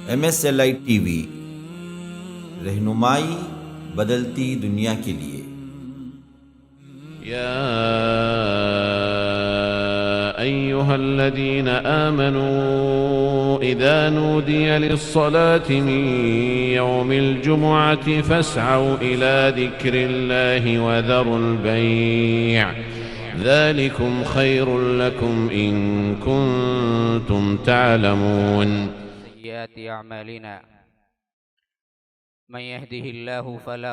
MSLI TV, रहनुमाई बदलती दुनिया के लिए। या अय्युहल्लज़ीना आमनू इज़ा नूदिया लिस्सलाति मिन यौमिल जुमुअति फस्अऊ इला ज़िक्रिल्लाहि व ज़रुल बैअ ज़ालिकुम खैरुल लकुम इन कुंतुम तअलमून। सय्यिआति अअमालिना मन यहदिहिल्लाहु फला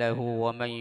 लहु व मन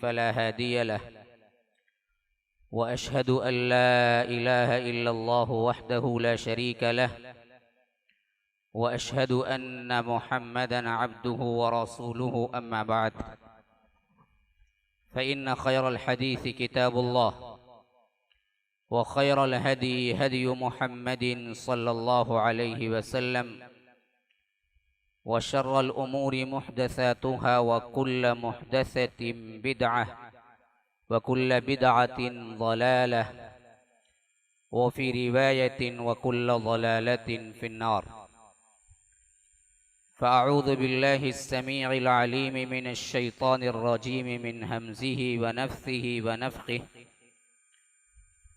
फला हादिय लहु व अशहदु अन ला इलाहा इल्लल्लाहु वहदहु ला शरीका लहु व अशहदु अन्न मुहम्मदन अब्दुहु व रसूलुहु अम्मा बअद फ़इन्न खैरल हदीस किताबुल्लाह व खैरल हदी हदी मुहम्मदिन सल्लल्लाहु अलैहि वसल्लम व शर्रल उमूरि मुहदसातुहा व कुल्ल मुहदसतिन बिदअह व कुल्ल बिदअतिन ज़लालह व फ़ी रिवायतिन व कुल्ल ज़लालतिन फ़िन्नार। फ़अऊज़ु बिल्लाहि अस्समीइल अलीम मिनश शैतानिर रजीम मिन हमज़िहि व नफ़्सिहि व नफ़्ख़िहि।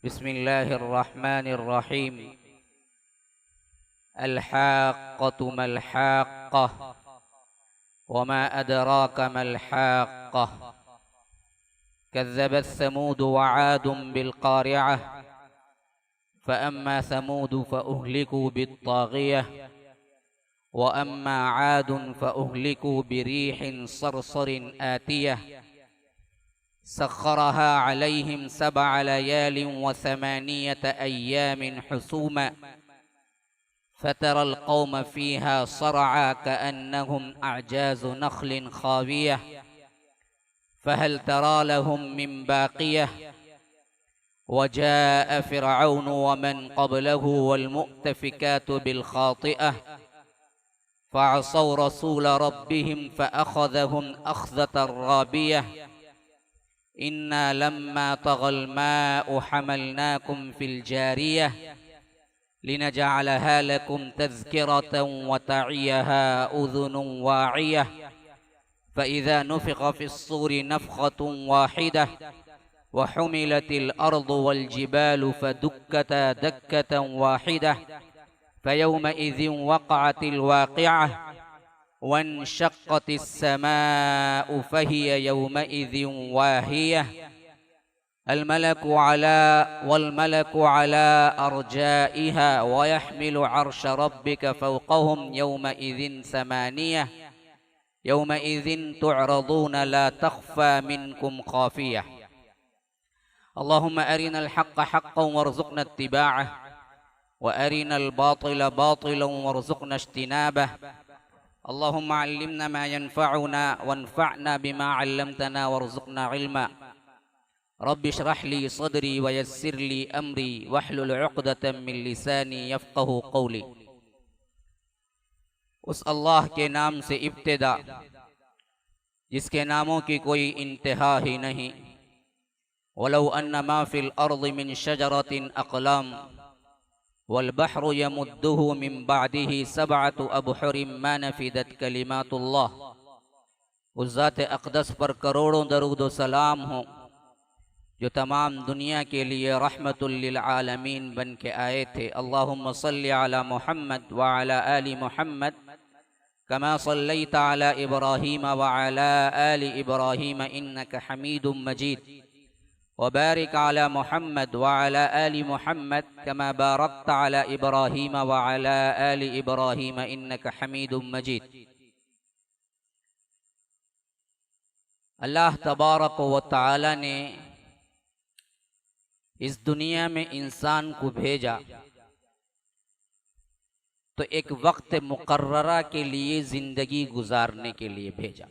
बिस्मिल्लाहिर रहमानिर रहीम। अल-हाक़्क़तु मल-हाक़्क़ह वमा अदराक मल-हाक़्क़ह। कज़्ज़बत समूद व आदुम बिल-क़ारिअह फ़अम्मा समूद फ़अहलिकू बित-ताग़ियह व अम्मा आदुन फ़अहलिकू बिरीहिन सरसरिन आतियह सख़्ख़रहा अलैहिम सबअ लयालिन व समानियत अय्यामिन हुसूमा फ़तरल क़ौम फ़ीहा सरअा कअन्नहुम अअजाज़ु नख़्लिन ख़ावियह फ़हल तरा लहुम मिन बाक़ियह। वजाअ फ़िरऔन वमन क़ब्लहु वल्मुअ्तफ़िकातु बिल-ख़ातिअह फ़असौ रसूल रब्बिहिम फ़अख़ज़हुम अख़ज़तन राबियह। इन्ना लम्मा तग़ल माउ हमलनाकुम फ़िल जारियह लिनजअलहा लकुम तज़किरतन व तअियहा उज़ुनुन वाइयह। फ़इज़ा नुफ़िख़ फ़िस्सूरि नफ़ख़तुन वाहिदह व हुमिलतिल अर्ज़ु वल जिबालु फ़दुक्कता दक्कतन वाहिदह फ़यौमइज़िन वक़अतिल वाक़िअह वन्शक़्क़तिस समाअु फ़हिय यौमइज़िन वाहियह। वल्मलकु अला अर्जाइहा व यहमिलु अर्श रब्बिक फ़ौक़हुम यौमइज़िन समानियह यौमइज़िन तुअरज़ून ला तख़फ़ा मिनकुम ख़ाफ़ियह। अल्लाहुम्मा अरिनल हक़्क़ हक़्क़न वरज़ुक़ना इत्तिबाअह व अरिनल बातिल बातिलन वरज़ुक़ना इज्तिनाबह। अल्लाहुम्मा अल्लिमना मा यनफ़अुना वन्फ़अना बिमा अल्लमतना वरज़ुक़ना इल्मा। रब्बि इश्रह ली सदरी व यस्सिर ली अमरी वहलुल उक़दतम मिन लिसानी यफ़क़हू क़ौली। उस अल्लाह के नाम से इब्तिदा जिसके नामों की कोई इंतहा ही नहीं। वलौ अन्ना मा फ़िल अर्ज़ि मिन शजरतिन अक़लाम वल बहरु यमुद्दुहु मिन बअदिही सबअतु अबहुरिन मा नफ़िदत कलिमातुल्लाह। उस ज़ात अक़दस पर करोड़ों दरूद व सलाम हो जो तमाम दुनिया के लिए रहमतुल लिल आलमीन बन के आए थे। अल्लाहुम्मा सल्लि अला मुहम्मद व अला आलि मुहम्मद कमा सल्लैता अला इब्राहीम व अला आलि इब्राहीम इन्नका हमीदुम मजीद व बारिक अला मुहम्मद व अला आलि मुहम्मद कमा बारकता अला इब्राहीम व अला आलि इब्राहीम इन्नका हमीदुम मजीद। अल्लाह तबारक व तआला ने इस दुनिया में इंसान को भेजा तो एक वक्त मुकर्ररा के लिए जिंदगी गुजारने के लिए भेजा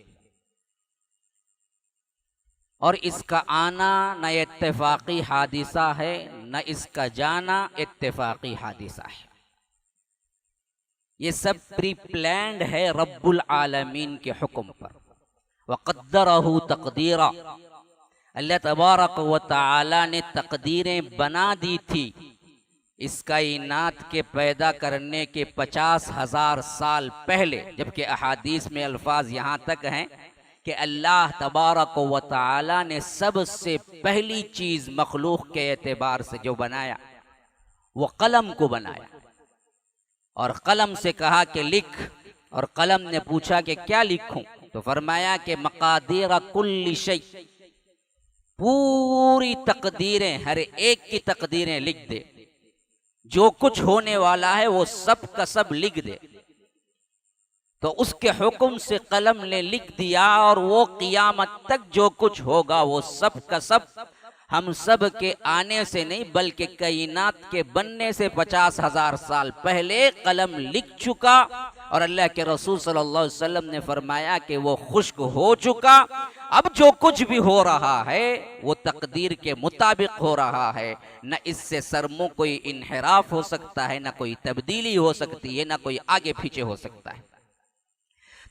और इसका आना न इत्तेफाकी हादिसा है न इसका जाना इत्तेफाकी हादिसा है। ये सब प्री प्लान्ड है रब्बुल आलमीन के हुक्म पर। वक़द्दरहू तक़दीरा, अल्लाह तबारक व तआला ने तकदीरें बना दी थी इस कायनात के पैदा करने के 50,000 साल पहले, जबकि अहादीस में अल्फाज यहाँ तक हैं कि अल्लाह तबारक व तआला ने सबसे पहली चीज मखलूक के एतबार से जो बनाया वो कलम को बनाया, और कलम से कहा कि लिख, और कलम ने पूछा कि क्या लिखूं, तो फरमाया कि मकादीर कुल्ली शै, पूरी तकदीरें, हर एक की तकदीरें लिख दे, जो कुछ होने वाला है वो सब का सब लिख दे। तो उसके हुक्म से कलम ने लिख दिया, और वो क़ियामत तक जो कुछ होगा वो सब का सब हम सब के आने से नहीं बल्कि कायनात के बनने से 50,000 साल पहले कलम लिख चुका। और अल्लाह के रसूल सल्लल्लाहु अलैहि वसल्लम ने फरमाया कि वो खुश्क हो चुका, अब जो कुछ भी हो रहा है वो तकदीर के मुताबिक हो रहा है, न इससे सरमो कोई इन्हिराफ हो सकता है, न कोई तब्दीली हो सकती है, न कोई आगे पीछे हो सकता है।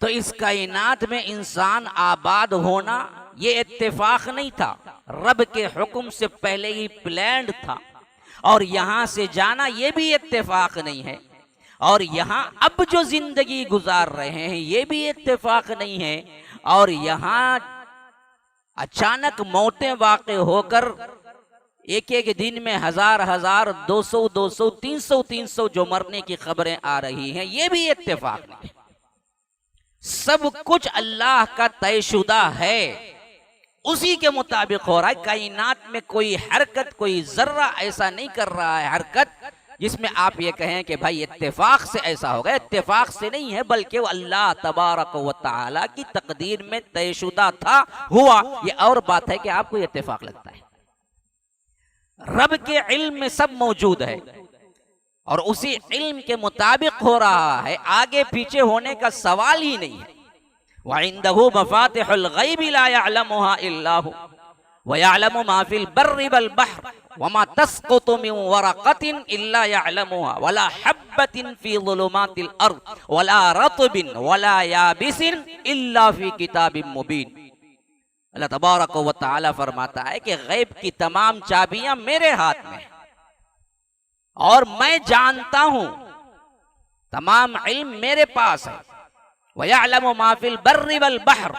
तो इस कायनात में इंसान आबाद होना ये इत्तेफाक नहीं था, रब के हुक्म से पहले ही प्लान्ड था, और यहाँ से जाना ये भी इत्तेफाक नहीं है, और यहाँ अब जो जिंदगी गुजार रहे हैं ये भी इत्तेफाक नहीं है, और यहाँ अचानक मौतें वाक़ होकर एक एक दिन में हजार हजार 200 200 300 300 जो मरने की खबरें आ रही हैं ये भी इत्तेफाक नहीं। सब कुछ अल्लाह का तयशुदा है, उसी के मुताबिक हो रहा है। कायनात में कोई हरकत, कोई जर्रा ऐसा नहीं कर रहा है हरकत जिसमें आप ये कहें कि भाई इत्तेफाक से ऐसा होगा। इत्तेफाक से नहीं है, बल्कि वो अल्लाह तबारक व तआला की तकदीर में तयशुदा था, हुआ। ये और बात है कि आपको इत्तेफाक लगता है, रब के इल्म में सब मौजूद है और उसी इल्म के मुताबिक हो रहा है, आगे पीछे होने का सवाल ही नहीं है। व इंदहु मफातिहुल गैबि ला यअलमुहा इल्ला हु व यअलमु मा फिल बर्रि वल बहर व मा तस्कुतु मिन वरक़तिन इल्ला यअलमुहा वला हब्बतिन फी ज़ुलुमातिल अर्द वला रत्बिन वला याबिसिन इल्ला फी किताबिम मुबीन। अल्लाह तबारक व तआला फरमाता है कि गैब की तमाम चाबियां मेरे हाथ में है और मैं जानता हूं, तमाम इल्म मेरे पास है। वयअलमु मा फिल बर्रि वल बहर,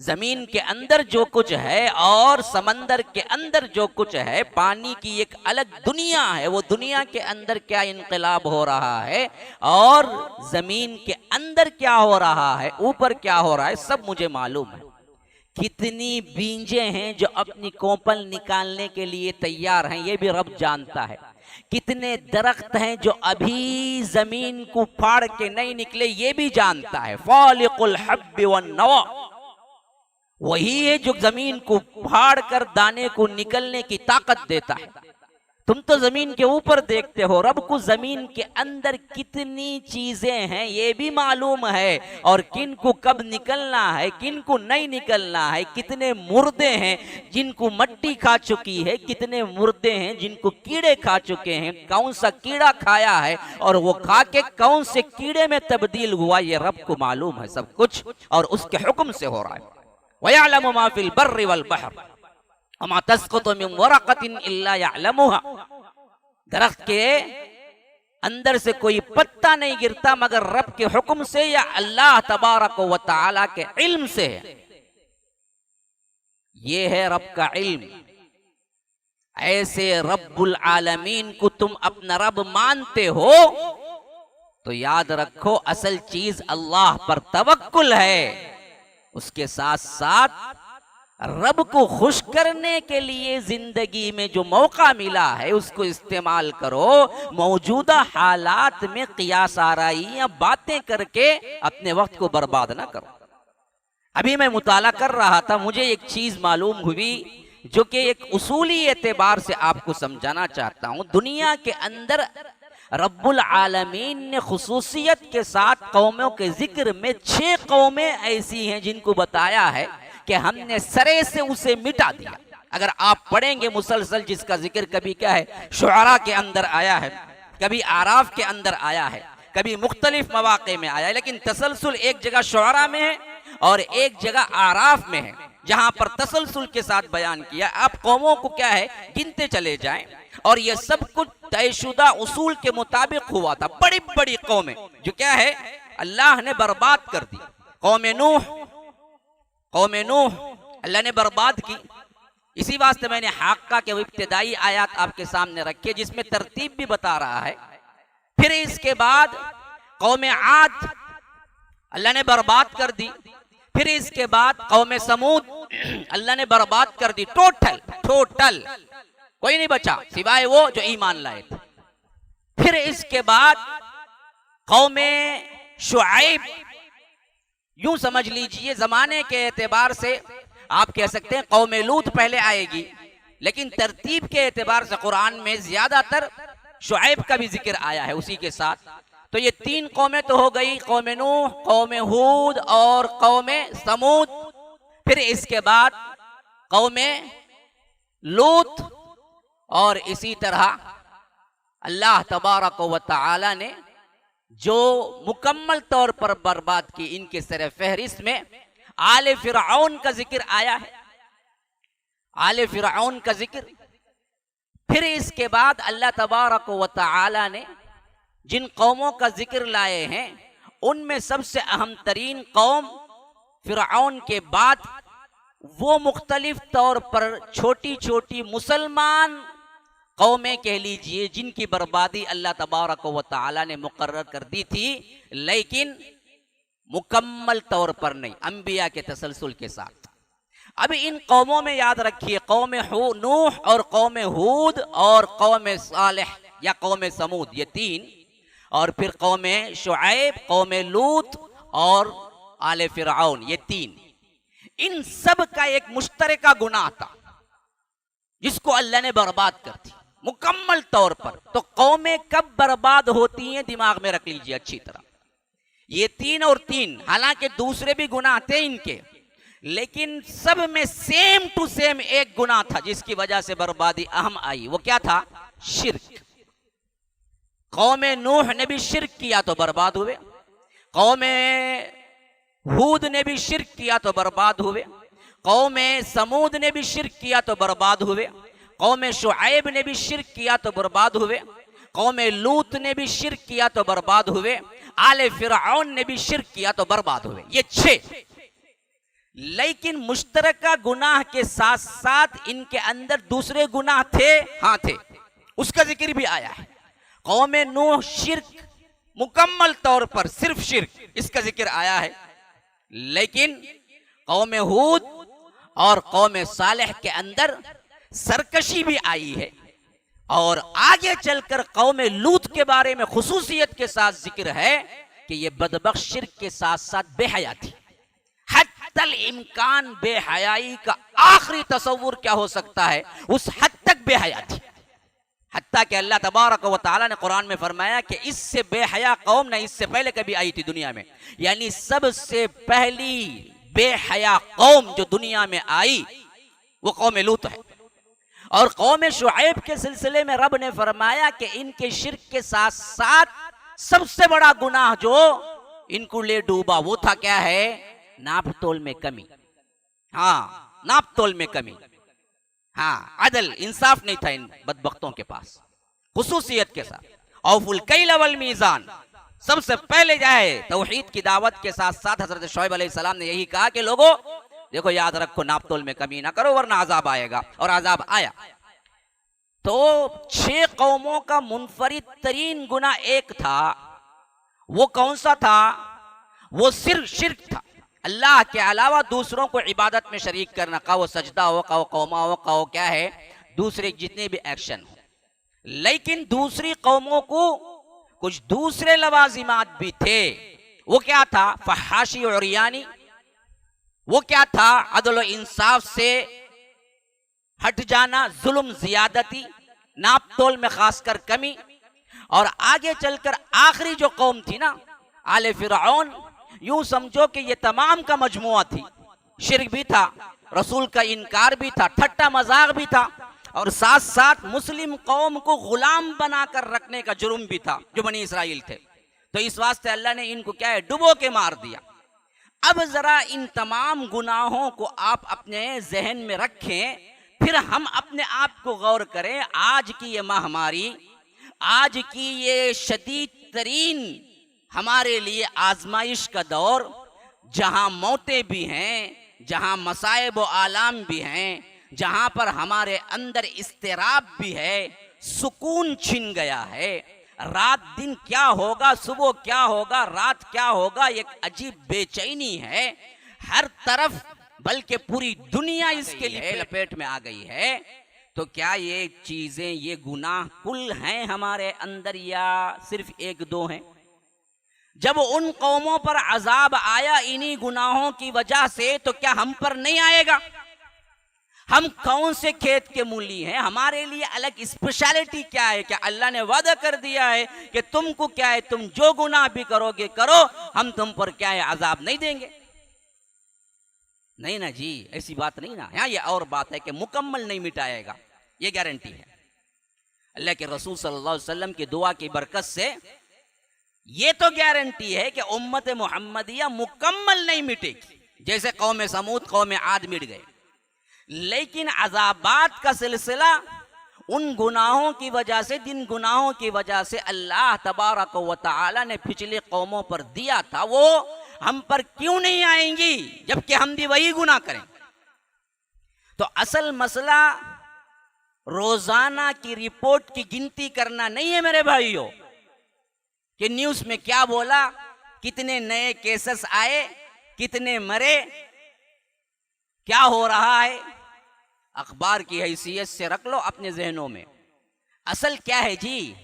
जमीन के अंदर जो कुछ है और समंदर के अंदर जो कुछ है, पानी की एक अलग दुनिया है, वो दुनिया के अंदर क्या इनकलाब हो रहा है और जमीन के अंदर क्या हो रहा है, ऊपर क्या हो रहा है, सब मुझे मालूम है। कितनी बींजे हैं जो अपनी कोपल निकालने के लिए तैयार हैं, ये भी रब जानता है। कितने दरख्त हैं जो अभी जमीन को फाड़ के नहीं निकले, ये भी जानता है। फालिकुल हब्बि वन नवा, वही है जो जमीन को फाड़ कर दाने को निकलने की ताकत देता है। तुम तो जमीन के ऊपर देखते हो, रब को जमीन के अंदर कितनी चीजें हैं ये भी मालूम है, और किन को कब निकलना है, किन को नहीं निकलना है। कितने मुर्दे हैं जिनको मट्टी खा चुकी है, कितने मुर्दे हैं जिनको कीड़े खा चुके हैं, कौन सा कीड़ा खाया है और वो खा के कौन से कीड़े में तब्दील हुआ, ये रब को मालूम है सब कुछ, और उसके हुक्म से हो रहा है। वयअलमु मा फिल बर्रि वल बहर वमा तस्कुतु मिन वरक़तिन इल्ला यअलमुहा, दरख्त के अंदर से कोई पत्ता नहीं गिरता मगर रब के हुक्म से या अल्लाह तबारक व तआला के इल्म से है। ये है रब का इल्म। ऐसे रब्बुल आलमीन को तुम अपना रब मानते हो तो याद रखो असल चीज अल्लाह पर तवक्कुल है। उसके साथ साथ रब को खुश करने के लिए जिंदगी में जो मौका मिला है उसको इस्तेमाल करो। मौजूदा हालात में कियास आराई या बातें करके अपने वक्त को बर्बाद ना करो। अभी मैं मुताला कर रहा था, मुझे एक चीज मालूम हुई जो कि एक उसूली एतबार से आपको समझाना चाहता हूं। दुनिया के अंदर रब्बुल आलमीन ने खुसूसियत के साथ कौमों के जिक्र में 6 कौमें ऐसी हैं जिनको बताया है कि हमने सरे से उसे मिटा दिया। अगर आप पढ़ेंगे मुसलसल, जिसका जिक्र कभी क्या है शुअरा के अंदर आया है, कभी आराफ के अंदर आया है, कभी मुख्तलिफ मवाक़े में आया है, लेकिन तसलसल एक जगह शुअरा में है और एक जगह आराफ में है, जहां पर तसलसल के साथ बयान किया। आप कौमों को क्या है गिनते चले जाएं और ये सब कुछ तयशुदा उसूल के मुताबिक हुआ था। बड़ी बड़ी कौमें जो क्या है अल्लाह ने बर्बाद कर दी। कौम नूह अल्लाह ने बर्बाद की। इसी वास्ते मैंने हाक्का के इब्तिदाई आयात आपके सामने रखे जिसमें तरतीब भी बता रहा है। फिर इसके बाद कौम आद अल्लाह ने बर्बाद कर दी। फिर इसके बाद कौम समूद अल्लाह ने बर्बाद कर दी। टोटल कोई नहीं बचा सिवाय वो जो ईमान लाए थे। फिर इसके बाद कौम शुआइब, यूं समझ लीजिए जमाने के एतबार से आप कह सकते हैं कौम लूत पहले आएगी, लेकिन तरतीब के एतबार से कुरान में ज्यादातर शुआइब का भी जिक्र आया है उसी के साथ। तो ये तीन कौमें तो हो गई, कौम नूह, कौम हूद और कौम समूद। फिर इसके बाद कौम लूत, और इसी तरह अल्लाह तबारक व तआला ने जो मुकम्मल तौर पर बर्बाद की, इनके सर फहरिस्त में आले फिरऔन का जिक्र आया है, आले फिरऔन का जिक्र। फिर इसके बाद अल्लाह तबारक व तआला ने जिन कौमों का जिक्र लाए हैं उनमें सबसे अहम तरीन कौम फिरऔन के बाद वो मुख्तलिफ तौर पर छोटी छोटी मुसलमान कौमें कह लीजिए जिनकी बर्बादी अल्लाह तबारक व तआला ने मुकर्रर कर दी थी, लेकिन मुकम्मल तौर पर नहीं, अंबिया के तसलसल के साथ। अब इन कौमों में याद रखिए कौम नूह और कौम हूद और कौम सालेह या कौम समूद, ये तीन, और फिर कौम शुआइब, कौम लूत और आले फिरऔन, ये तीन। इन सब का एक मुश्तरका गुनाह था जिसको अल्लाह ने बर्बाद कर दी मुकम्मल तौर पर। तो कौमें कब बर्बाद होती हैं दिमाग में रख लीजिए अच्छी तरह। ये तीन और तीन, हालांकि दूसरे भी गुनाह थे इनके, लेकिन सब में सेम टू सेम एक गुनाह था जिसकी वजह से बर्बादी अहम आई। वो क्या था? शिर्क। कौम नूह ने भी शिर्क किया तो बर्बाद हुए, कौम हूद ने भी शिर्क किया तो बर्बाद हुए, कौम समूद ने भी शिर्क किया तो बर्बाद हुए, कौम शुआइब ने भी शिर्क किया तो बर्बाद हुए, कौम लूत ने भी शिर्क किया तो बर्बाद हुए, आले फिरऔन ने भी शिर्क किया तो बर्बाद हुए। ये 6। लेकिन मुश्तरका गुनाह के साथ साथ इनके अंदर दूसरे गुनाह थे, हाँ थे, उसका जिक्र भी आया है। कौम नूह शिर्क मुकम्मल तौर पर सिर्फ शिर्क, इसका जिक्र आया है। लेकिन कौम हूद और कौम सालेह के अंदर सरकशी भी आई है, और आगे चलकर कौम लूत के बारे में खुसूसियत के साथ जिक्र है कि ये बदबख्श शिर्क के साथ साथ बेहया थी। हत्तल इम्कान बेहयाई का आखिरी तसव्वुर क्या हो सकता है, उस हद तक बेहया थी। हत्ता कि अल्लाह तबारक व तआला ने कुरान में फरमाया कि इससे बेहया कौम न इससे पहले कभी आई थी दुनिया में, यानी सबसे पहली बेहया कौम जो दुनिया में आई वो कौम लूत है। और कौम शुआइब के सिलसिले में रब ने फरमाया कि इनके शिर्क के साथ साथ सबसे बड़ा गुनाह जो इनको ले डूबा वो था क्या है? नाप तोल में कमी। हाँ, नाप तोल में कमी। हाँ, अदल इंसाफ नहीं था इन बदबख्तों के पास, खुसूसियत के साथ। औफुल कैल वल मीज़ान, सबसे पहले जाए तौहीद की दावत के साथ साथ हजरत शुआइब अलैहिस्सलाम ने यही कहा कि लोगों देखो याद रखो नाप तोल में कमी ना करो वरना अजाब आएगा, और अजाब आया। तो 6 कौमों का मुनफरिद तरीन गुनाह एक था, वो कौन सा था? वो सिर्फ शिर्क था, अल्लाह के अलावा दूसरों को इबादत में शरीक करना, का वो सजदा हो, का वो कौमा हो, का वो क्या है दूसरे जितने भी एक्शन हो। लेकिन दूसरी कौमों को कुछ दूसरे लवाजिमात भी थे। वो क्या था? फहाशी और यानी, वो क्या था? अदल इंसाफ से हट जाना, जुल्म जियादती, नाप तोल में खासकर कमी। और आगे चलकर आखिरी जो कौम थी ना आले फिरऔन, यूं समझो कि ये तमाम का मजमुआ थी। शिर्क भी था, रसूल का इनकार भी था, ठट्टा मजाक भी था, और साथ साथ मुस्लिम कौम को गुलाम बनाकर रखने का जुर्म भी था जो बनी इसराइल थे। तो इस वास्ते अल्लाह ने इनको क्या है डुबो के मार दिया। अब जरा इन तमाम गुनाहों को आप अपने जहन में रखें फिर हम अपने आप को गौर करें। आज की ये महामारी, आज की ये शदीद तरीन हमारे लिए आजमाइश का दौर, जहां मौतें भी हैं, जहां मसाइब व आलाम भी हैं, जहां पर हमारे अंदर इस्तिराब भी है, सुकून छिन गया है। रात दिन क्या होगा, सुबह क्या होगा, रात क्या होगा, एक अजीब बेचैनी है हर तरफ, बल्कि पूरी दुनिया इसके लिए लपेट में आ गई है। तो क्या ये चीजें, ये गुनाह कुल हैं हमारे अंदर या सिर्फ एक दो हैं? जब उन कौमों पर अजाब आया इन्हीं गुनाहों की वजह से, तो क्या हम पर नहीं आएगा? हम कौन से खेत के मूली हैं? हमारे लिए अलग स्पेशलिटी क्या है? क्या अल्लाह ने वादा कर दिया है कि तुमको क्या है, तुम जो गुनाह भी करोगे करो, हम तुम पर क्या है अजाब नहीं देंगे? नहीं ना जी, ऐसी बात नहीं ना। यहाँ ये और बात है कि मुकम्मल नहीं मिटाएगा, ये गारंटी है। अल्लाह के रसूल सल्लल्लाहु अलैहि वसल्लम की दुआ की बरकत से ये तो गारंटी है कि उम्मत मुहम्मदिया मुकम्मल नहीं मिटेगी, जैसे कौम समूद, कौम आद मिट गए। लेकिन अजाबात का सिलसिला उन गुनाहों की वजह से, जिन गुनाहों की वजह से अल्लाह तबारक व तआला ने पिछले कौमों पर दिया था, वो हम पर क्यों नहीं आएंगी जबकि हम भी वही गुनाह करें? तो असल मसला रोजाना की रिपोर्ट की गिनती करना नहीं है मेरे भाइयों, कि न्यूज में क्या बोला, कितने नए केसेस आए, कितने मरे, क्या हो रहा है। अखबार की हैसियत से रख लो अपने जहनों में। असल क्या है जी,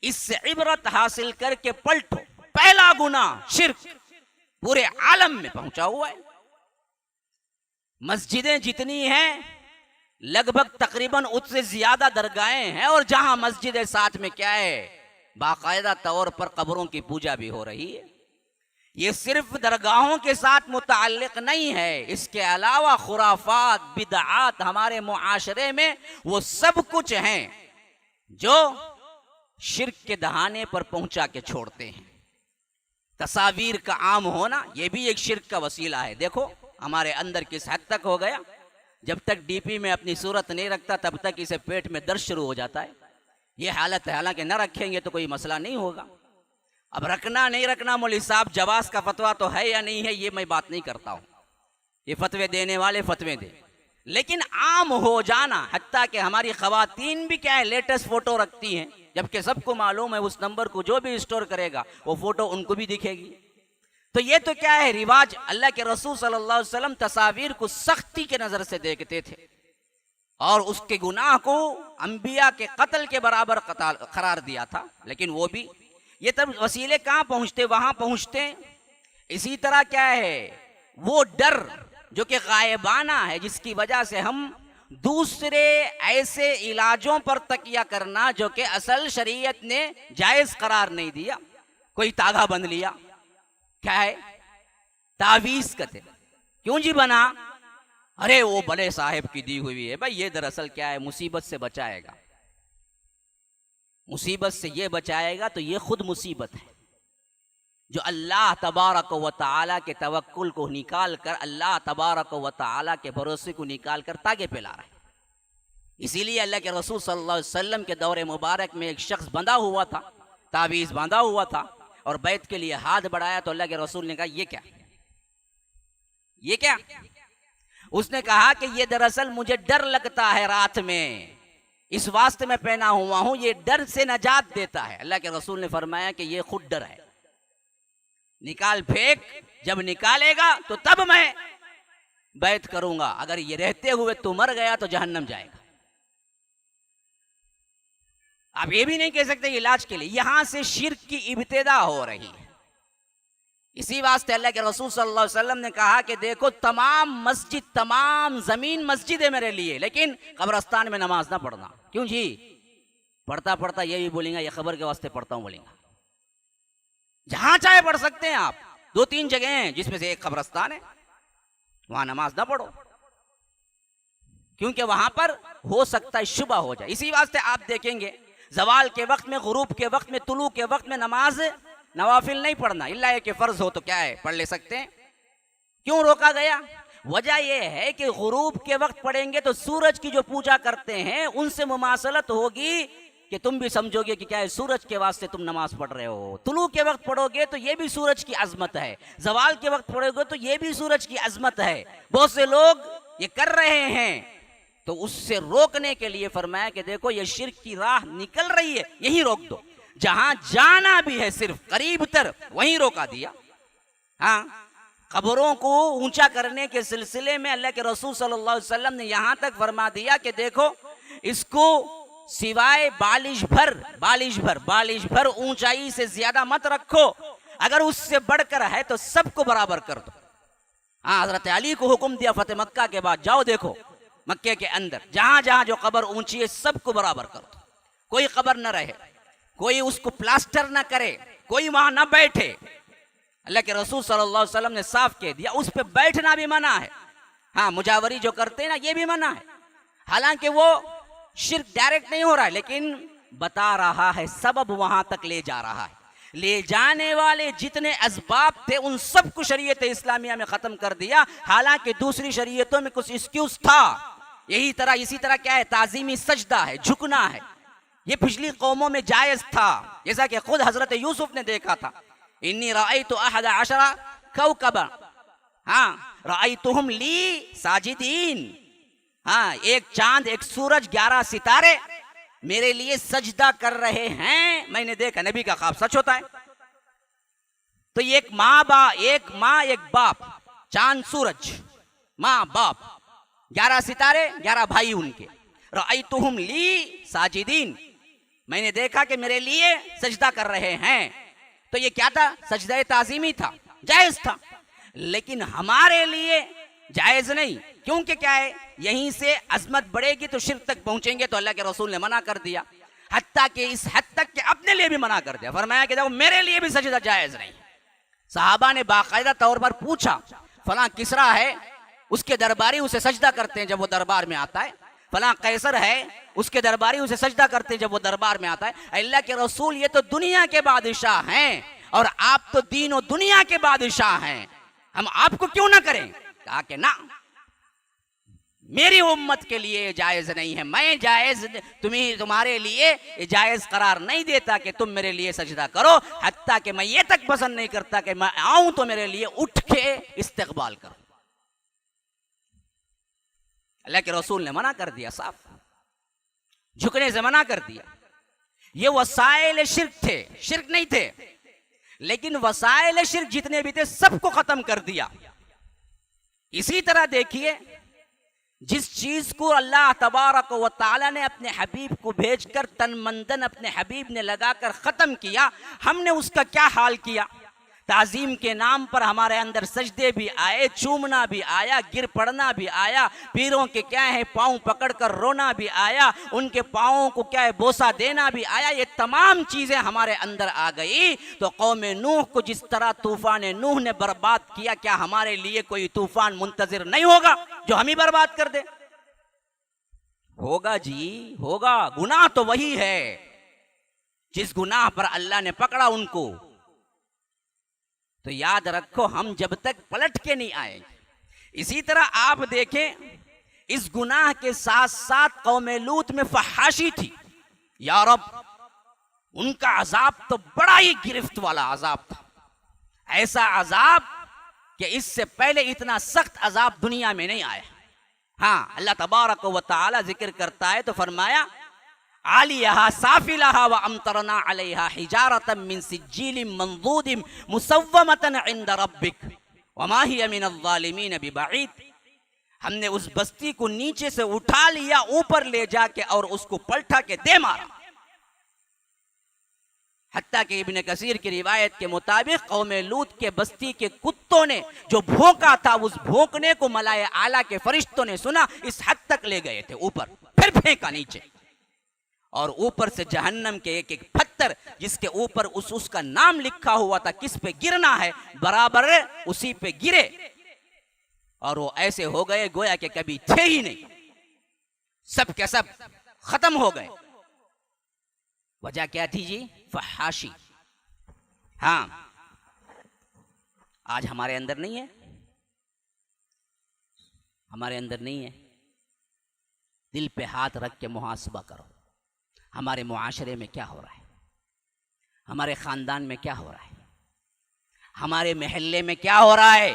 इससे इबरत हासिल करके पलटो। पहला गुनाह शिर्क पूरे आलम में पहुंचा हुआ है। मस्जिदें जितनी हैं, लगभग तकरीबन उससे ज्यादा दरगाहें हैं, और जहां मस्जिद साथ में क्या है, बाकायदा तौर पर कब्रों की पूजा भी हो रही है। ये सिर्फ दरगाहों के साथ मुताल्लिक नहीं है, इसके अलावा खुराफात, बिदआत हमारे मुआशरे में वो सब कुछ हैं जो शिर्क के दहाने पर पहुंचा के छोड़ते हैं। तस्वीर का आम होना ये भी एक शिर्क का वसीला है। देखो हमारे अंदर किस हद तक हो गया, जब तक डीपी में अपनी सूरत नहीं रखता तब तक इसे पेट में दर्द शुरू हो जाता है। ये हालत है, हालांकि न रखेंगे तो कोई मसला नहीं होगा। अब रखना नहीं रखना मौलवी साहब, जवाज का फतवा तो है या नहीं है, ये मैं बात नहीं करता हूँ, ये फतवे देने वाले फतवे दे। लेकिन आम हो जाना, हत्ता कि हमारी खवातीन भी क्या है, लेटेस्ट फोटो रखती हैं, जबकि सबको मालूम है उस नंबर को जो भी स्टोर करेगा वो फोटो उनको भी दिखेगी। तो ये तो क्या है, रिवाज। अल्लाह के रसूल सल्लल्लाहु अलैहि वसल्लम तस्वीर को सख्ती के नजर से देखते थे और उसके गुनाह को अंबिया के कत्ल के बराबर करार दिया था। लेकिन वो भी, ये तब वसीले कहाँ पहुंचते, वहां पहुंचते। इसी तरह क्या है, वो डर जो कि गायबाना है, जिसकी वजह से हम दूसरे ऐसे इलाजों पर तकिया करना जो कि असल शरीयत ने जायज करार नहीं दिया। कोई तागा बंध लिया, क्या है, तावीज कहते, क्यों जी बना, अरे वो बड़े साहब की दी हुई है। भाई ये दरअसल क्या है, मुसीबत से बचाएगा, मुसीबत से ये बचाएगा, तो ये खुद मुसीबत है जो अल्लाह तबारक व तआला के तवक्कुल को निकाल कर, अल्लाह तबारक व तआला के भरोसे को निकाल कर तागे पे ला रहा है। इसीलिए अल्लाह के रसूल सल्लल्लाहु अलैहि वसल्लम के दौरे मुबारक में एक शख्स बंधा हुआ था, तावीज बांधा हुआ था, और बैत के लिए हाथ बढ़ाया तो अल्लाह के रसूल ने कहा ये क्या, ये क्या? उसने कहा कि ये दरअसल मुझे डर लगता है रात में, इस वास्ते में पहना हुआ हूं, ये डर से नजात देता है। अल्लाह के रसूल ने फरमाया कि ये खुद डर है, निकाल फेंक, जब निकालेगा तो तब मैं बैत करूंगा, अगर ये रहते हुए तू मर गया तो जहन्नम जाएगा। आप ये भी नहीं कह सकते इलाज के लिए, यहां से शिर्क की इब्तिदा हो रही है। इसी वास्ते अल्लाह के रसूल सल्लल्लाहु अलैहि वसल्लम ने कहा कि देखो तमाम मस्जिद, तमाम जमीन मस्जिद है मेरे लिए, लेकिन कब्रस्तान में नमाज ना पढ़ना। क्यों जी? पढ़ता पढ़ता ये भी बोलेंगे ये खबर के वास्ते पढ़ता हूं, बोलेंगे। जहां चाहे पढ़ सकते हैं आप, 2-3 जगह हैं जिसमें से एक कब्रस्तान है, वहां नमाज ना पढ़ो, क्योंकि वहां पर हो सकता है शुबह हो जाए। इसी वास्ते आप देखेंगे जवाल के वक्त में, गुरूब के वक्त में, तुलू के वक्त में नमाज नवाफिल नहीं पढ़ना, इल्ला कि फर्ज हो तो क्या है पढ़ ले सकते हैं। क्यों रोका गया? वजह यह है कि गुरूब के वक्त पढ़ेंगे तो सूरज की जो पूजा करते हैं उनसे मुमासलत होगी कि तुम भी समझोगे कि क्या है, सूरज के वास्ते तुम नमाज पढ़ रहे हो। तुलू के वक्त पढ़ोगे तो ये भी सूरज की अजमत है, जवाल के वक्त पढ़ोगे तो ये भी सूरज की अजमत है। बहुत से लोग ये कर रहे हैं, तो उससे रोकने के लिए फरमाया कि देखो ये शिर्क की राह निकल रही है, यहीं रोक दो। जहां जाना भी है सिर्फ करीब तर, वहीं रोका दिया। हाँ, कब्रों को ऊंचा करने के सिलसिले में अल्लाह के रसूल सल्लल्लाहु अलैहि वसल्लम ने यहां तक फरमा दिया कि देखो इसको सिवाय बालिश भर ऊंचाई से ज्यादा मत रखो, अगर उससे बढ़कर है तो सबको बराबर कर दो। हाँ, हजरत अली को हुक्म दिया फतेह मक्का के बाद, जाओ देखो मक्के के अंदर जहां जहां जो कब्र ऊंची है सबको बराबर कर दो, कोई कब्र न रहे, कोई उसको प्लास्टर न करे, कोई वहां न बैठे। अल्लाह के रसूल सल्लल्लाहु अलैहि वसल्लम ने साफ कह दिया उस पे बैठना भी मना है। हाँ, मुजावरी जो करते हैं ना ये भी मना है। हालांकि वो शिर्क डायरेक्ट नहीं हो रहा है, लेकिन बता रहा है सबब वहां तक ले जा रहा है। ले जाने वाले जितने असबाब थे उन सबको शरीयत इस्लामिया में खत्म कर दिया। हालांकि दूसरी शरीयतों में कुछ एक्सक्यूज था। इसी तरह क्या है, ताजीमी सजदा है, झुकना है, ये पिछली कौमों में जायज था। जैसा कि खुद हजरत यूसुफ ने देखा था, इन्नी रअयतु अहद अशरा कौकबा, हाँ रअयतुहुम ली साजिदीन, हाँ एक चांद एक सूरज 11 सितारे मेरे लिए सजदा कर रहे हैं, मैंने देखा। नबी का ख्वाब सच होता है। तो एक माँ एक बाप, चांद सूरज, माँ बाप, 11 सितारे, 11 भाई उनके। रअयतुहुम ली साजिदीन, मैंने देखा कि मेरे लिए सजदा कर रहे हैं। तो ये क्या था, सजदा ताजीमी था, जायज था। लेकिन हमारे लिए जायज नहीं, क्योंकि क्या है, यहीं से अजमत बढ़ेगी तो शिर्क तक पहुंचेंगे, तो अल्लाह के रसूल ने मना कर दिया। हत्ता कि इस हद तक कि अपने लिए भी मना कर दिया, फरमाया कि देखो मेरे लिए भी सजदा जायज नहीं। सहाबा ने बाकायदा तौर पर पूछा, फलां किसरा है उसके दरबारी उसे सजदा करते हैं जब वो दरबार में आता है, फलां कैसर है उसके दरबारी उसे सजदा करते हैं जब वो दरबार में आता है। अल्लाह के रसूल ये तो दुनिया के बादशाह हैं और आप तो दीन और दुनिया के बादशाह हैं, हम आपको क्यों ना करें। कहा कि ना, मेरी उम्मत के लिए जायज नहीं है, मैं जायज तुम्हारे लिए जायज करार नहीं देता कि तुम मेरे लिए सजदा करो। हत्ता कि मैं ये तक पसंद नहीं करता कि मैं आऊं तो मेरे लिए उठ के इस्तकबाल करो। अल्लाह के रसूल ने मना कर दिया, साफ झुकने से मना कर दिया। ये वसाइल शिर्क थे, शिर्क नहीं थे, लेकिन वसाइल शिर्क जितने भी थे सबको खत्म कर दिया। इसी तरह देखिए, जिस चीज को अल्लाह तबारक व तआला ने अपने हबीब को भेजकर तन मंदन अपने हबीब ने लगाकर खत्म किया, हमने उसका क्या हाल किया। ताजीम के नाम पर हमारे अंदर सजदे भी आए, चूमना भी आया, गिर पड़ना भी आया, पीरों के क्या है पांव पकड़कर रोना भी आया, उनके पांवों को क्या है बोसा देना भी आया। ये तमाम चीजें हमारे अंदर आ गई। तो कौम नूह को जिस तरह तूफान नूह ने बर्बाद किया, क्या हमारे लिए कोई तूफान मुंतजिर नहीं होगा जो हम ही बर्बाद कर दे। होगा जी, होगा। गुनाह तो वही है जिस गुनाह पर अल्लाह ने पकड़ा उनको। तो याद रखो, हम जब तक पलट के नहीं आए। इसी तरह आप देखें, इस गुनाह के साथ साथ कौम लूत में फहाशी थी। या रब, उनका अजाब तो बड़ा ही गिरफ्त वाला अजाब था, ऐसा अजाब कि इससे पहले इतना सख्त अजाब दुनिया में नहीं आया। हाँ, अल्लाह तबारक व तआला जिक्र करता है तो फरमाया, आलियहा साफिलहा व अमतरना अलैहा हिजारतम मिन सिज्जीलिम मंदूदिम मुसव्वमतन इंद रब्बिक वमा हिय मिनज़ ज़ालिमीन बिबईद। हमने उस बस्ती को नीचे से उठा लिया, ऊपर ले जाके और उसको पलटा के दे मारा। हत्ता कि इब्न कसीर की रिवायत के मुताबिक कौम लूत के बस्ती के कुत्तों ने जो भौंका था, उस भौंकने को मलाए आला के फरिश्तों ने सुना, इस हद तक ले गए थे ऊपर, फिर फेंका नीचे। और ऊपर से जहन्नम के एक एक पत्थर जिसके ऊपर उसका नाम लिखा हुआ था, किस पे गिरना है, बराबर उसी पे गिरे। और वो ऐसे हो गए गोया कि कभी थे ही नहीं, सब के सब खत्म हो गए। वजह क्या थी जी? फहाशी। हाँ, आज हमारे अंदर नहीं है। हमारे अंदर नहीं है। दिल पे हाथ रख के मुहासबा करो, हमारे मुआशरे में क्या हो रहा है, हमारे खानदान में क्या हो रहा है, हमारे महल्ले में क्या हो रहा है।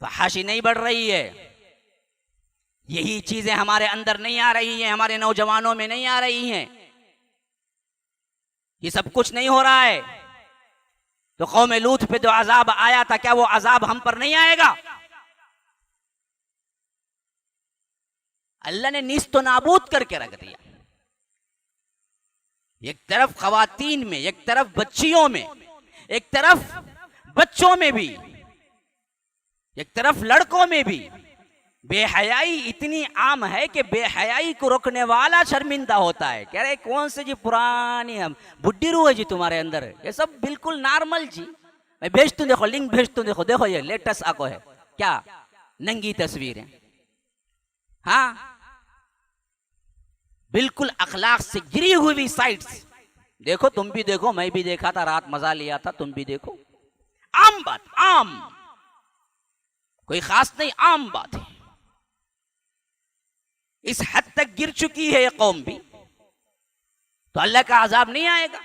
फहाशी नहीं बढ़ रही है, यही चीजें हमारे अंदर नहीं आ रही हैं, हमारे नौजवानों में नहीं आ रही हैं, ये सब कुछ नहीं हो रहा है। तो कौम लूत पे जो अजाब आया था, क्या वो अजाब हम पर नहीं आएगा? अल्लाह ने नीस्तो नाबूद करके रख दिया। एक तरफ खवातीन में, एक तरफ बच्चियों में, एक तरफ बच्चों में भी, एक तरफ लड़कों में भी बेहयाई इतनी आम है कि बेहयाई को रोकने वाला शर्मिंदा होता है। कह रहे कौन से जी पुरानी हम बुड्ढी रूह है जी तुम्हारे अंदर, ये सब बिल्कुल नॉर्मल जी। मैं भेजता हूं, देखो लिंक भेजता हूं, देखो देखो ये लेटेस्ट आको है क्या, नंगी तस्वीरें। हाँ, बिल्कुल अखलाक से गिरी हुई साइट्स। देखो, तुम भी देखो, मैं भी देखा था, रात मजा लिया था, तुम भी देखो। आम बात, आम, कोई खास नहीं, आम बात है। इस हद तक गिर चुकी है ये कौम भी, तो अल्लाह का अजाब नहीं आएगा।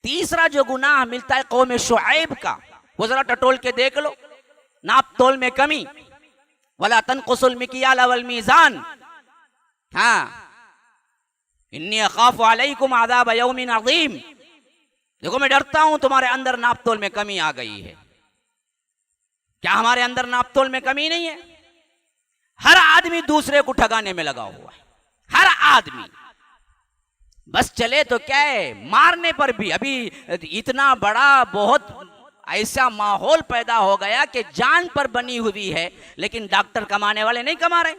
तीसरा जो गुनाह मिलता है कौम शुआइब का, वो जरा टटोल के देख लो। नाप तोल में कमी, वला तनकुसुल मिकियाल वल मीजान। हाँ, इन्नी अखाफु अलैकुम अज़ाब यौमिन अज़ीम। देखो, मैं डरता हूं तुम्हारे अंदर नाप तोल में कमी आ गई है। क्या हमारे अंदर नाप तोल में कमी नहीं है? हर आदमी दूसरे को ठगाने में लगा हुआ है, हर आदमी। बस चले तो क्या है, मारने पर भी। अभी इतना बड़ा बहुत ऐसा माहौल पैदा हो गया कि जान पर बनी हुई है, लेकिन डॉक्टर कमाने वाले नहीं कमा रहे,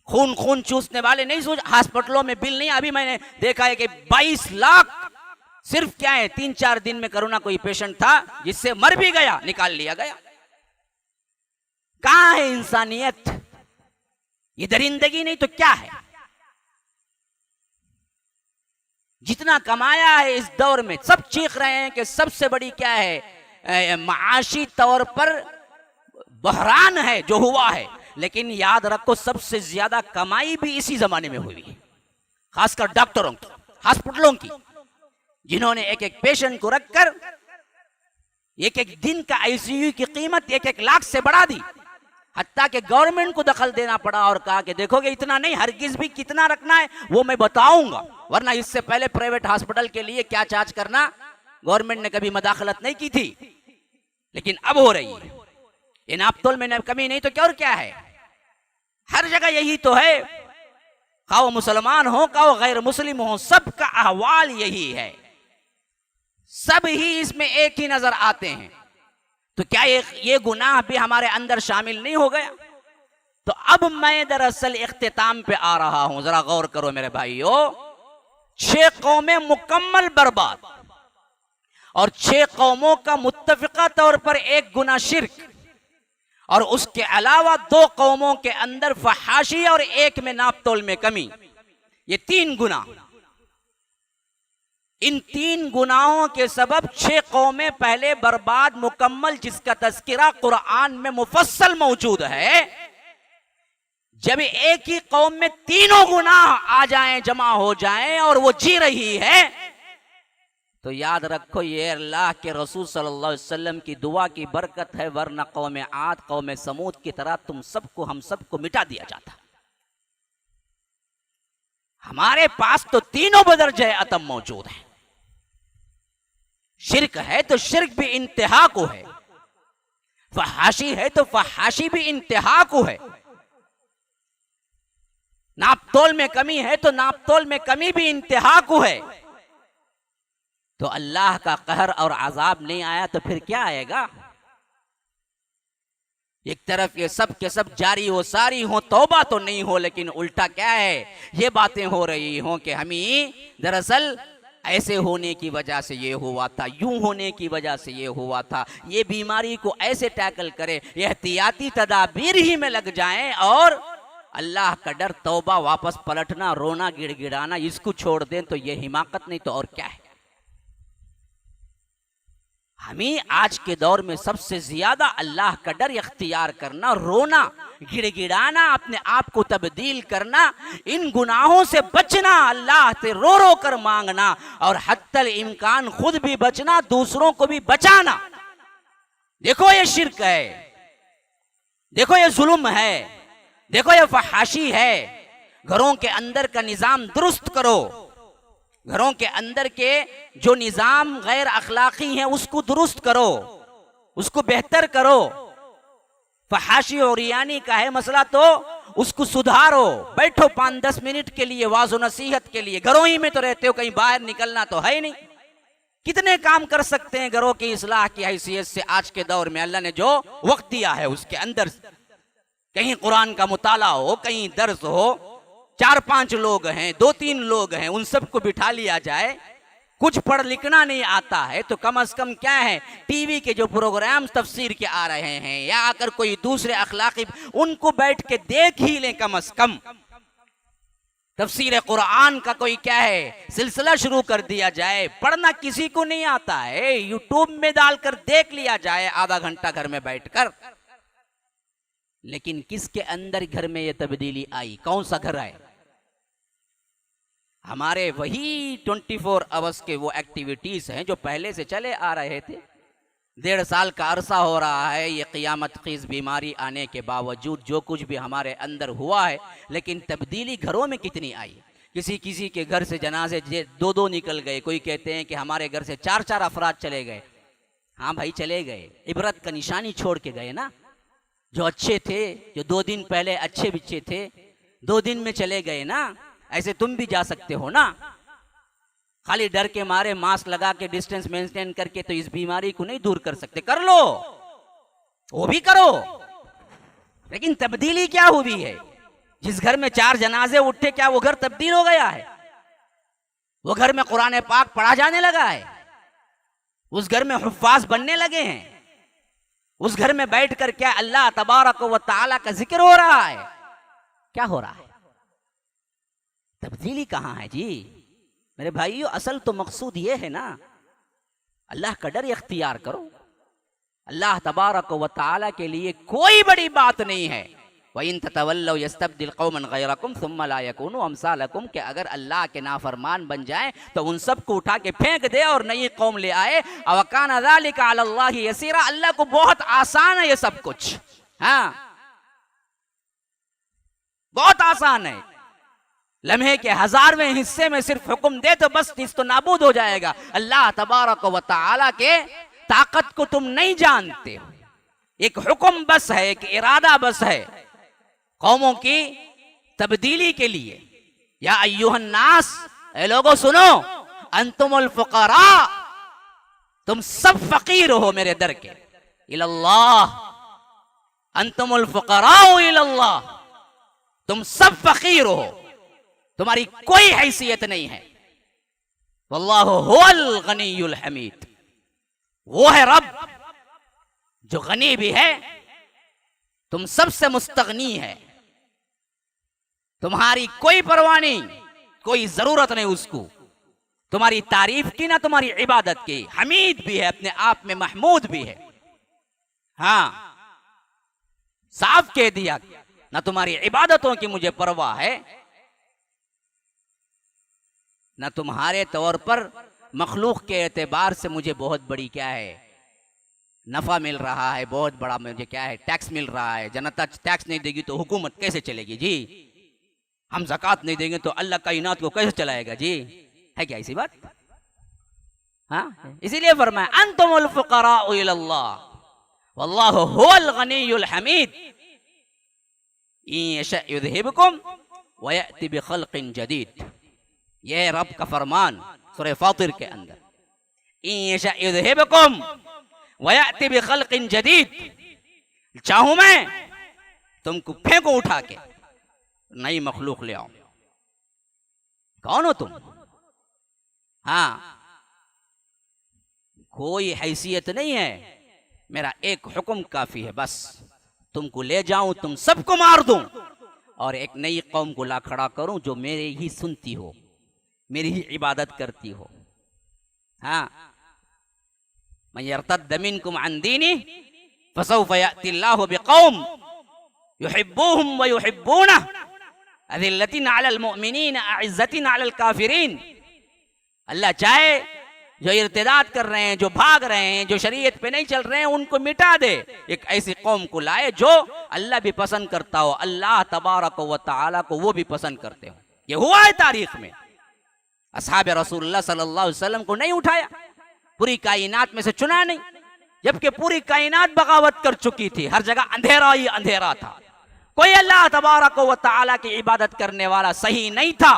खून खून चूसने वाले नहीं सोच, हॉस्पिटलों में बिल नहीं। अभी मैंने देखा है कि 22 लाख सिर्फ क्या है, 3-4 दिन में कोरोना कोई पेशेंट था जिससे मर भी गया, निकाल लिया गया। कहां है इंसानियत? ये दरिंदगी नहीं तो क्या है? जितना कमाया है इस दौर में, सब चीख रहे हैं कि सबसे बड़ी क्या है, माशी तौर पर बहरान है जो हुआ है। लेकिन याद रखो, सबसे ज्यादा कमाई भी इसी जमाने में हुई है, खासकर डॉक्टरों की, हॉस्पिटलों की, जिन्होंने एक एक पेशेंट को रखकर एक एक दिन का आईसीयू की कीमत 1-1 लाख से बढ़ा दी। हत्ता कि गवर्नमेंट को दखल देना पड़ा और कहा कि देखोगे इतना नहीं, हरगिज भी कितना रखना है वो मैं बताऊंगा, वरना इससे पहले प्राइवेट हॉस्पिटल के लिए क्या चार्ज करना गवर्नमेंट ने कभी मदाखलत नहीं की थी, लेकिन अब हो रही है। ये नापतोल में कमी नहीं तो क्या और क्या है? हर जगह यही तो है, खाओ मुसलमान हो खाओ गैर मुस्लिम हो, सबका अहवाल यही है, सब ही इसमें एक ही नजर आते हैं। तो क्या ये गुनाह भी हमारे अंदर शामिल नहीं हो गया? तो अब मैं दरअसल इख्तिताम पे आ रहा हूं, जरा गौर करो मेरे भाइयों। 6 कौमें मुकम्मल बर्बाद और 6 कौमों का मुत्तफिका तौर पर एक गुनाह शिर्क, और उसके अलावा 2 कौमों के अंदर फहाशी और एक में नापतोल में कमी। ये 3 गुनाह, इन 3 गुनाहों के सबब 6 कौमें पहले बर्बाद मुकम्मल, जिसका तज़किरा कुरान में मुफस्सल मौजूद है। जब एक ही कौम में तीनों गुनाह आ जाएं, जमा हो जाएं और वो जी रही है, तो याद रखो ये अल्लाह के रसूल सल्लल्लाहु अलैहि वसल्लम की दुआ की बरकत है, वरना कौम आद कौम समूद की तरह तुम सबको हम सबको मिटा दिया जाता। हमारे पास तो तीनों बदरजे अतम मौजूद हैं। शिर्क है तो शिर्क भी इंतहा को है, फहाशी है तो फहाशी भी इंतहा को है, नापतोल में कमी है तो नापतोल में कमी भी इंतहा को है। तो अल्लाह का कहर और अजाब नहीं आया तो फिर क्या आएगा? एक तरफ ये सब के सब जारी हो सारी हो, तौबा तो नहीं हो, लेकिन उल्टा क्या है, ये बातें हो रही हो कि हम ही दरअसल ऐसे होने की वजह से ये हुआ था, यूं होने की वजह से ये हुआ था, ये बीमारी को ऐसे टैकल करें, एहतियाती तदाबीर ही में लग जाएं और अल्लाह का डर, तौबा, वापस पलटना, रोना गिड़गिड़ाना, इसको छोड़ दें तो ये हिमाकत नहीं तो और क्या है? हमें आज के दौर में सबसे ज्यादा अल्लाह का डर इख्तियार करना, रोना, गिड़गिड़ाना, अपने आप को तब्दील करना, इन गुनाहों से बचना, अल्लाह से रो रो कर मांगना और हत्तल इम्कान खुद भी बचना, दूसरों को भी बचाना। देखो ये शिर्क है, देखो ये जुल्म है, देखो ये फहाशी है। घरों के अंदर का निजाम दुरुस्त करो, घरों के अंदर के जो निजाम गैर अखलाकी है उसको दुरुस्त करो, उसको बेहतर करो। फहाशी और रियानी का है मसला तो उसको सुधारो। बैठो 5-10 मिनट के लिए वाज़ो नसीहत के लिए। घरों ही में तो रहते हो, कहीं बाहर निकलना तो है ही नहीं। कितने काम कर सकते हैं घरों की इस्लाह की हैसियत से। आज के दौर में अल्लाह ने जो वक्त दिया है उसके अंदर कहीं कुरान का मुताला हो, कहीं दर्स हो, 4-5 लोग हैं, 2-3 लोग हैं, उन सबको बिठा लिया जाए। कुछ पढ़ लिखना नहीं आता है तो कम से कम क्या है, टीवी के जो प्रोग्राम तफसीर के आ रहे हैं या अगर कोई दूसरे अखलाकी, उनको बैठ के देख ही लें। कम से कम तफसीर कुरान का कोई क्या है सिलसिला शुरू कर दिया जाए। पढ़ना किसी को नहीं आता है, यूट्यूब में डालकर देख लिया जाए आधा घंटा घर में बैठकर। लेकिन किसके अंदर घर में ये तब्दीली आई? कौन सा घर आए? हमारे वही 24 आवर्स के वो एक्टिविटीज हैं जो पहले से चले आ रहे थे। 1.5 साल का अरसा हो रहा है ये क़ियामत ख़ीज़ बीमारी आने के बावजूद जो कुछ भी हमारे अंदर हुआ है, लेकिन तब्दीली घरों में कितनी आई। किसी किसी के घर से जनाजे 2-2 निकल गए। कोई कहते हैं कि हमारे घर से 4-4 अफराद चले गए। हाँ भाई चले गए, इबरत का निशानी छोड़ के गए ना। जो अच्छे थे, जो 2 दिन पहले अच्छे बिच्छे थे, 2 दिन में चले गए ना। ऐसे तुम भी जा सकते हो ना। खाली डर के मारे मास्क लगा के डिस्टेंस मेंटेन करके तो इस बीमारी को नहीं दूर कर सकते। कर लो, वो भी करो, लेकिन तब्दीली क्या हुई है? जिस घर में 4 जनाजे उठे, क्या वो घर तब्दील हो गया है? वो घर में कुरान पाक पढ़ा जाने लगा है? उस घर में हुफ्फाज बनने लगे हैं? उस घर में बैठकर क्या अल्लाह तबारक व तआला का जिक्र हो रहा है? क्या हो रहा है? तब्दीली कहां है जी मेरे भाइयों? असल तो मकसूद ये है ना, अल्लाह का डर इख्तियार करो। अल्लाह तबारक व तआला के लिए कोई बड़ी बात नहीं है। व इन ततवल्लौ यस्तब्दिल कौमन गैरकुम सुम्मा ला यकूनु अमसालकुम, कि अगर अल्लाह के नाफरमान बन जाए तो उन सबको उठा के फेंक दे और नई कौम ले आए। अव कान ज़ालिका अलल्लाहि यसीरा, अल्लाह को बहुत आसान है ये सब कुछ। हाँ, बहुत आसान है। लम्हे के 1000वें हिस्से में सिर्फ हुक्म दे तो बस इस तो नाबूद हो जाएगा। अल्लाह तबारक व तआला के ताकत को तुम नहीं जानते हो। एक हुक्म बस है, एक इरादा बस है कौमों की तब्दीली के लिए। या अय्युहन नास, ए लोगों सुनो, अंतुमुल फुकरा, तुम सब फकीर हो मेरे दर के। इलल्लाह, अंतुमुल फुकरा इलल्लाह, तुम सब फकीर हो, तुम्हारी कोई हैसियत नहीं है। वल्लाहु हुवल गनियुल हमीद, वो है रब जो गनी भी है, तुम सबसे मुस्तगनी है। तुम्हारी कोई परवाह नहीं, कोई जरूरत नहीं उसको, तुम्हारी तारीफ की ना तुम्हारी इबादत की। हमीद भी है, अपने आप में महमूद भी है। हाँ, साफ कह दिया, ना तुम्हारी इबादतों की मुझे परवाह है, ना तुम्हारे तौर पर मखलूक के एतबार से मुझे बहुत बड़ी क्या है नफा मिल रहा है, बहुत बड़ा मुझे क्या है टैक्स मिल रहा है। जनता टैक्स नहीं देगी तो हुकूमत कैसे चलेगी जी? हम ज़कात नहीं देंगे तो अल्लाह कायनात को कैसे चलाएगा जी? है क्या ऐसी बात? हाँ, इसीलिए फरमाया अंतुमुल फुकराउ इलल्लाह वल्लाहु हुवल गनियुल हमीद इन यशा युज़हिबकुम व यअति बिखल्क़िन जदीद। यह रब का फरमान सूरह फातिर के अंदर, इन यशा युज़हिबकुम व यअति बिखल्क़िन जदीद, चाहूं मैं तुमको फेंको उठा के नई मखलूक ले आऊं। कौन हो तुम? हाँ, कोई हैसियत नहीं है, मेरा एक हुक्म काफी है, बस तुमको ले जाऊं, तुम सबको मार दूं और एक नई कौम को ला खड़ा करूं जो मेरे ही सुनती हो, मेरी ही इबादत करती हो। हाँ, मन यर्तद्द मिनकुम अन दीनिही फसौफ यअतिल्लाहु बिकौम युहिब्बुहुम व युहिब्बूनहु अज़िल्लतिन अलल मुअमिनीन अइज़्ज़तिन अलल काफ़िरीन। अल्लाह चाहे जो इर्तिदाद कर रहे हैं, जो भाग रहे हैं, जो शरीयत पे नहीं चल रहे हैं, उनको मिटा दे, एक ऐसी कौम को लाए जो अल्लाह भी पसंद करता हो, अल्लाह तबारक व तआला को वो भी पसंद करते हो। ये हुआ है तारीख में। असहाब रसूलुल्लाह सल्लल्लाहु अलैहि वसल्लम को नहीं उठाया, पूरी कायनात में से चुना नहीं, जबकि पूरी कायनात बगावत कर चुकी थी, हर जगह अंधेरा ही अंधेरा था, कोई अल्लाह तबारक व तआला की इबादत करने वाला सही नहीं था,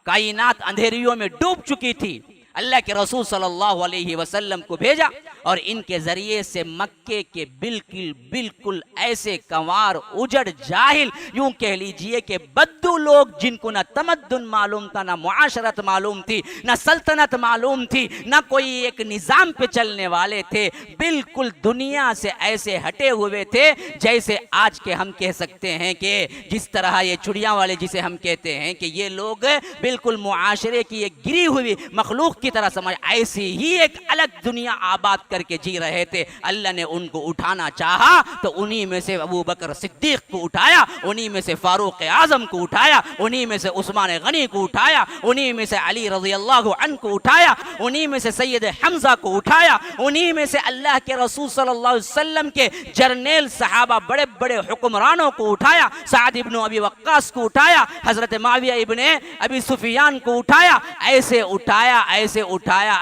कायनात अंधेरियों में डूब चुकी थी। अल्लाह के रसूल सल्लल्लाहु अलैहि वसल्लम को भेजा और इनके जरिए से मक्के के बिल्कुल ऐसे कंवार उजड़ जाहिल, यूं कह लीजिए कि बद्दू लोग, जिनको ना तमद्दुन मालूम था, ना मुआशरत मालूम थी, ना सल्तनत मालूम थी, ना कोई एक निज़ाम पे चलने वाले थे, बिल्कुल दुनिया से ऐसे हटे हुए थे जैसे आज के हम कह सकते हैं कि जिस तरह ये चिड़िया वाले जिसे हम कहते हैं कि ये लोग बिल्कुल मुआशरे की एक गिरी हुई मखलूक की तरह समझ, ऐसी ही एक अलग दुनिया आबाद करके जी रहे थे। अल्लाह ने उनको उठाना चाहा तो उन्हीं में से अबू बकर सिद्दीक को उठाया, उन्हीं में से फारूक आजम को उठाया, उन्हीं में से उस्मान गनी को उठाया, उन्हीं में से अली रज़ियल्लाहु अन्हु को उठाया, उन्हीं में से सैयद हमजा को उठाया, उन्हीं में से अल्लाह के रसूल सल्लल्लाहु अलैहि वसल्लम के जर्नेल सहाबा बड़े बड़े हुक्मरानों को उठाया, साद इब्न अबी वक्कास को उठाया, हजरत माविया इब्न अबी सुफियान को उठाया, ऐसे उठाया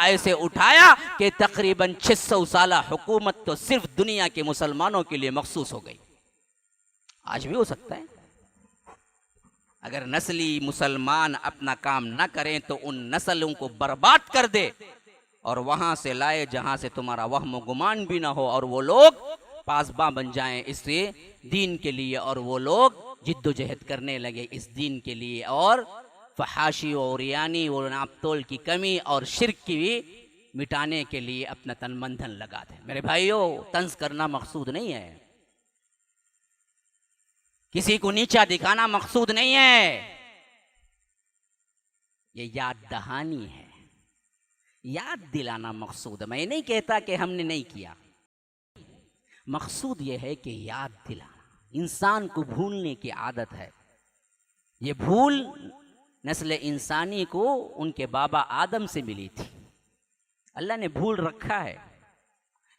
ऐसे उठाया कि तकरीबन 600 साल हुकूमत तो सिर्फ दुनिया के मुसलमानों के लिए मखसूस हो गई। आज भी हो सकता है, अगर नस्ली मुसलमान अपना काम न करें तो उन नस्लों को बर्बाद कर दे और वहां से लाए जहां से तुम्हारा वहम गुमान भी ना हो, और वो लोग पासबां बन जाएं इस दीन के लिए, और वो लोग जिद्दोजहद करने लगे इस दीन के लिए, और फहाशी और यानी और नापतोल की कमी और शिर्क की भी मिटाने के लिए अपना तन मन धन लगा दे। मेरे भाइयों, तंज करना मकसूद नहीं है, किसी को नीचा दिखाना मकसूद नहीं है, ये याद दहानी है, याद दिलाना मकसूद है। मैं नहीं कहता कि हमने नहीं किया, मकसूद ये है कि याद दिलाना। इंसान को भूलने की आदत है, ये भूल नस्ल इंसानी को उनके बाबा आदम से मिली थी, अल्लाह ने भूल रखा है।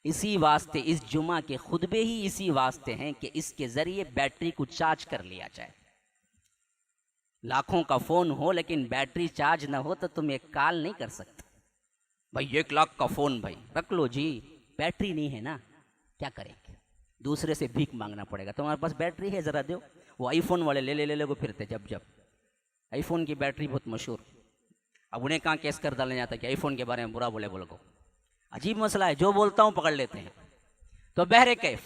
इसी वास्ते इस जुमा के खुतबे ही इसी वास्ते हैं कि इसके ज़रिए बैटरी को चार्ज कर लिया जाए। लाखों का फ़ोन हो लेकिन बैटरी चार्ज ना हो तो तुम एक कॉल नहीं कर सकते। भाई 1 लाख का फ़ोन भाई रख लो जी, बैटरी नहीं है ना, क्या करेंगे, दूसरे से भीख मांगना पड़ेगा। तुम्हारे पास बैटरी है ज़रा दो। वो आईफोन वाले ले को फिरते, जब आईफोन की बैटरी बहुत मशहूर। अब उन्हें कहाँ केस कर डालने जाता कि आईफोन के बारे में बुरा बोले बोल को। अजीब मसला है, जो बोलता हूँ पकड़ लेते हैं। तो बहरे कैफ,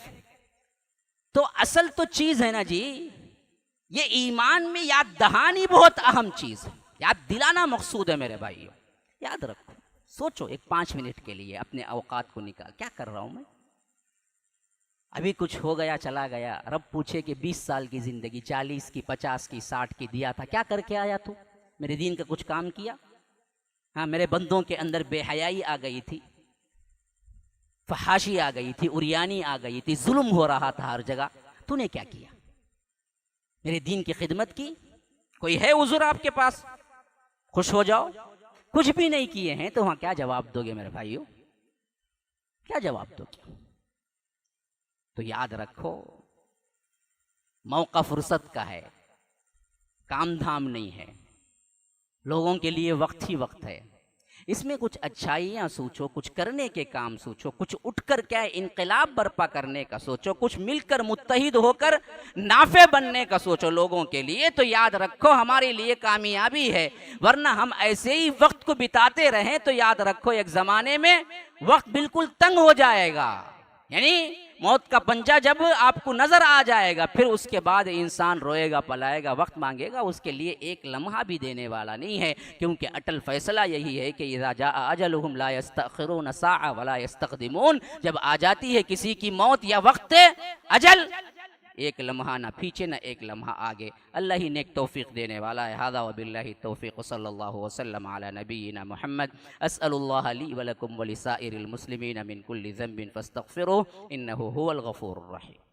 तो असल तो चीज़ है ना जी, ये ईमान में याद दहानी बहुत अहम चीज़ है, याद दिलाना मकसूद है। मेरे भाइयों याद रखो, सोचो एक 5 मिनट के लिए अपने औकात को निकाल, क्या कर रहा हूँ मैं, अभी कुछ हो गया चला गया। रब पूछे कि 20 साल की ज़िंदगी 40 की 50 की 60 की दिया था, क्या करके आया तू, मेरे दीन का कुछ काम किया? हाँ, मेरे बंदों के अंदर बेहयाई आ गई थी, फहाशी आ गई थी, उरियानी आ गई थी, जुल्म हो रहा था हर जगह, तूने क्या किया? मेरे दीन की खिदमत की? कोई है उज़ुर आपके पास? खुश हो जाओ। कुछ भी नहीं किए हैं तो वहाँ क्या जवाब दोगे मेरे भाइयों, क्या जवाब दोगे? तो याद रखो, मौका फुर्सत का है, काम धाम नहीं है, लोगों के लिए वक्त ही वक्त है। इसमें कुछ अच्छाइयाँ सोचो, कुछ करने के काम सोचो, कुछ उठकर क्या इनकलाब बर्पा करने का सोचो, कुछ मिलकर मुत्तहिद होकर नाफे बनने का सोचो लोगों के लिए। तो याद रखो हमारे लिए कामयाबी है, वरना हम ऐसे ही वक्त को बिताते रहें तो याद रखो एक ज़माने में वक्त बिल्कुल तंग हो जाएगा। यानी मौत का पंजा जब आपको नजर आ जाएगा, फिर उसके बाद इंसान रोएगा, पलाएगा, वक्त मांगेगा, उसके लिए एक लम्हा भी देने वाला नहीं है। क्योंकि अटल फैसला यही है कि इज़ा जाअ अजलुहुम ला यस्तअखिरून साअ वला यस्तक़दिमून, जब आ जाती है किसी की मौत या वक्त अजल, एक लम्हा ना पीछे ना एक लम्हा आगे। अल्लाह ही नेक तौफीक देने वाला है। हादा व बिल्लाहि तौफीक सल्लल्लाहु वसल्लम अला नबीना मुहम्मद। अस्अलुल्लाह ली व लकुम व लिसाइरिल मुस्लिमीन मिन कुल्ली ज़ंबिन फस्तगफिरुहु इन्नहु हुवल गफूरुर रहीम।